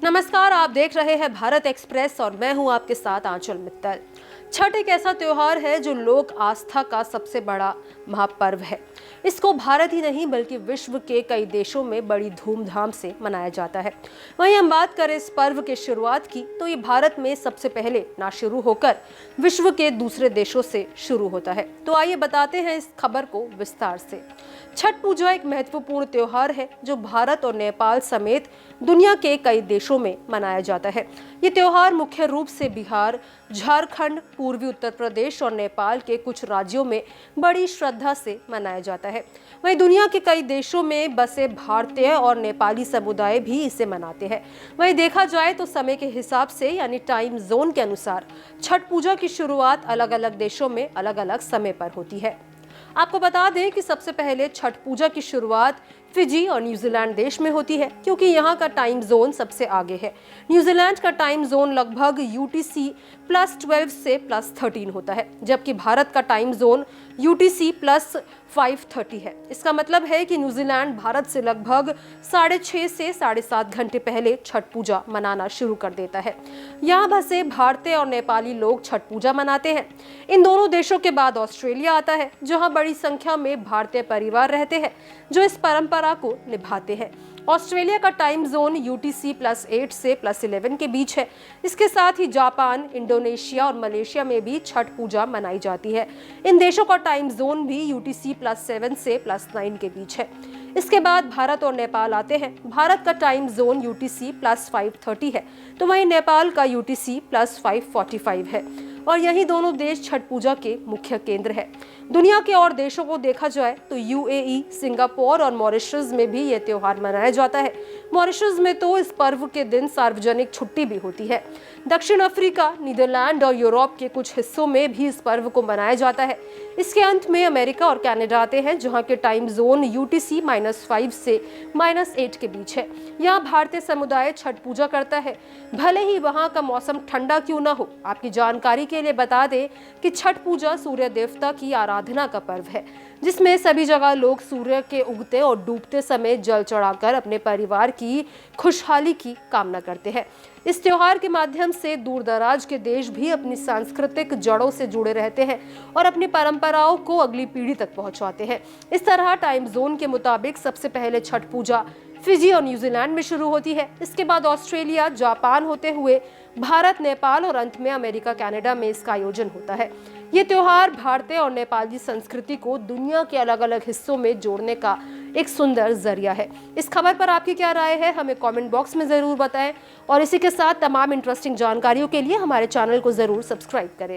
नमस्कार, आप देख रहे हैं भारत एक्सप्रेस और मैं हूं आपके साथ आंचल मित्तल। छठ एक ऐसा त्योहार है जो लोक आस्था का सबसे बड़ा महापर्व है। इसको भारत ही नहीं बल्कि विश्व के कई देशों में बड़ी धूमधाम से मनाया जाता है। वहीं हम बात करें इस पर्व की शुरुआत की तो ये भारत में सबसे पहले ना शुरू होकर विश्व के दूसरे देशों से शुरू होता है। तो आइए बताते हैं इस खबर को विस्तार से। छठ पूजा एक महत्वपूर्ण त्योहार है जो भारत और नेपाल समेत दुनिया के कई देशों में मनाया जाता है। ये त्योहार मुख्य रूप से बिहार, झारखंड, पूर्वी उत्तर प्रदेश और नेपाल के कुछ राज्यों में बड़ी श्रद्धा से मनाया जाता है। वहीं दुनिया के कई देशों में बसे भारतीय और नेपाली समुदाय भी इसे मनाते हैं। वहीं देखा जाए तो समय के हिसाब से यानी टाइम जोन के अनुसार छठ पूजा की शुरुआत अलग अलग देशों में अलग अलग समय पर होती है। आपको बता दें कि सबसे पहले छठ पूजा की शुरुआत फिजी और न्यूजीलैंड देश में होती है क्योंकि यहाँ का टाइम जोन सबसे आगे है। न्यूजीलैंड का टाइम जोन लगभग UTC +12 से +13 होता है, जबकि भारत का टाइम जोन UTC +5:30 है। इसका मतलब है कि न्यूजीलैंड भारत से लगभग 6.5 से 7.5 घंटे पहले छठ पूजा मनाना शुरू कर देता है। यहाँ बसे भारतीय और नेपाली लोग छठ पूजा मनाते हैं। इन दोनों देशों के बाद ऑस्ट्रेलिया आता है, जहाँ बड़ी संख्या में भारतीय परिवार रहते हैं जो इस परंपरा को निभाते हैं। ऑस्ट्रेलिया का टाइम जोन UTC +8 से +11 के बीच है। इसके साथ ही जापान, इंडोनेशिया और मलेशिया में भी छठ पूजा मनाई जाती है। इन देशों का टाइम जोन भी UTC +7 से +9 के बीच है। इसके बाद भारत और नेपाल आते हैं। भारत का टाइम जोन UTC +5:30 है, तो वहीं नेपाल का UTC +5:45 है और यही दोनों देश छठ पूजा के मुख्य केंद्र है। दुनिया के और देशों को देखा जाए तो UAE, सिंगापुर और मॉरिशस में भी यह त्योहार मनाया जाता है। मॉरिशस में तो इस पर्व के दिन सार्वजनिक छुट्टी भी होती है। दक्षिण अफ्रीका, नीदरलैंड और यूरोप के कुछ हिस्सों में भी इस पर्व को मनाया जाता है। इसके अंत में अमेरिका और कनाडा आते हैं, जहां के टाइम जोन UTC -5 से -8 के बीच है। यहाँ भारतीय समुदाय छठ पूजा करता है, भले ही वहाँ का मौसम ठंडा क्यों न हो। आपकी जानकारी के लिए बता दें कि छठ पूजा सूर्य देवता की आराधना का पर्व है, जिसमें सभी जगह लोग सूर्य के उगते और डूबते समय जल चढ़ाकर अपने परिवार की खुशहाली की कामना करते हैं। इस त्योहार के माध्यम से दूर दराज के देश भी अपनी सांस्कृतिक जड़ों से जुड़े रहते हैं और अपनी परंपराओं को अगली पीढ़ी तक पहुंचाते हैं। इस तरह टाइम जोन के मुताबिक सबसे पहले छठ पूजा फिजी और न्यूजीलैंड में शुरू होती है। इसके बाद ऑस्ट्रेलिया, जापान होते हुए भारत, नेपाल और अंत में अमेरिका, कनाडा में इसका आयोजन होता है। ये त्योहार भारतीय और नेपाली संस्कृति को दुनिया के अलग अलग हिस्सों में जोड़ने का एक सुंदर जरिया है। इस खबर पर आपकी क्या राय है, हमें कमेंट बॉक्स में जरूर बताएं और इसी के साथ तमाम इंटरेस्टिंग जानकारियों के लिए हमारे चैनल को जरूर सब्सक्राइब करें।